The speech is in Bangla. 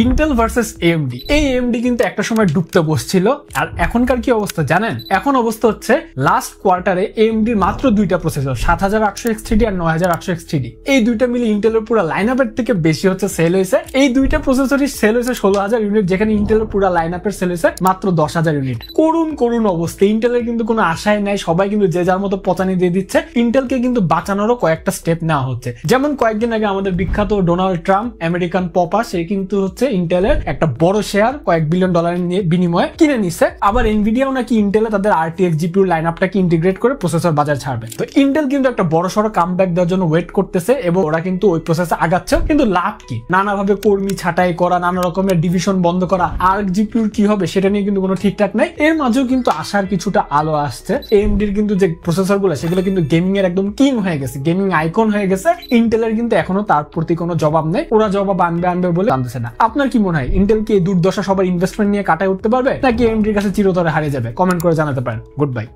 Intel versus AMD. এই এএমডি কিন্তু একটা সময় ডুবতে বসছিল, আর এখনকার কি অবস্থা জানেন? এখন অবস্থা হচ্ছে লাস্ট কোয়ার্টারে এএমডি মাত্র দুইটা প্রসেসর 7800X3D আর 9800X3D, এই দুইটা মিলে ইন্টেলের পুরো লাইন আপের থেকে বেশি হচ্ছে সেল হয়েছে। এই দুইটা প্রসেসরই সেল হয়েছে 16,000 ইউনিট, যেখানে ইন্টেলের পুরো লাইন আপের সেল হয়েছে মাত্র 10,000 ইউনিট। করুণ অবস্থা। ইন্টেলের কিন্তু কোনো আশাই নাই, সবাই কিন্তু যে যার মতো পচানি দিয়ে দিচ্ছে। ইন্টেলকে কিন্তু বাঁচানোরও কয়েকটা স্টেপ নেওয়া হচ্ছে। যেমন কয়েকদিন আগে আমাদের বিখ্যাত ডোনাল্ড ট্রাম্প, আমেরিকান পপা, সে কিন্তু হচ্ছে ইন্টেলের একটা বড় শেয়ার কয়েক বিলিয়ন ডলারের বিনিময়ে কিনে নিছে। আবার এনভিডিয়াও নাকি ইন্টেলে তাদের RTX GPU লাইন আপটাকে ইন্টিগ্রেট করে প্রসেসর বাজার ছাড়বে। তো ইন্টেল কিন্তু একটা বড় সড়ো কামব্যাক দেওয়ার জন্য ওয়েট করতেছে, এবং ওরা কিন্তু ওই প্রসেসে আগাচ্ছে। কিন্তু লাভ কি? নানাভাবে কর্মী ছাঁটাই করা, নানা রকমের ডিভিশন বন্ধ করা, আর জিপিউর কি হবে সেটা নিয়ে কিন্তু কোনো ঠিকঠাক নাই। এর মাঝেও কিন্তু আসার কিছুটা আলো আসছে। এএমডির কিন্তু যে প্রসেসর গুলো সেগুলো কিন্তু গেমিং এর একদম কিং হয়ে গেছে, গেমিং আইকন হয়ে গেছে। ইন্টেলের কিন্তু এখনো তার প্রতি কোনো জবাব নেই, ওরা জবাব আনবে বলে জানতেছে না। আপনার কি মনে হয় ইন্টেল কি এই দুর্দশা সবার ইনভেস্টমেন্ট নিয়ে কাটায় উঠতে পারবে, নাকি এএমডির কাছে চিরতরে হারিয়ে যাবে? কমেন্ট করে জানাতে পারেন। Good bye.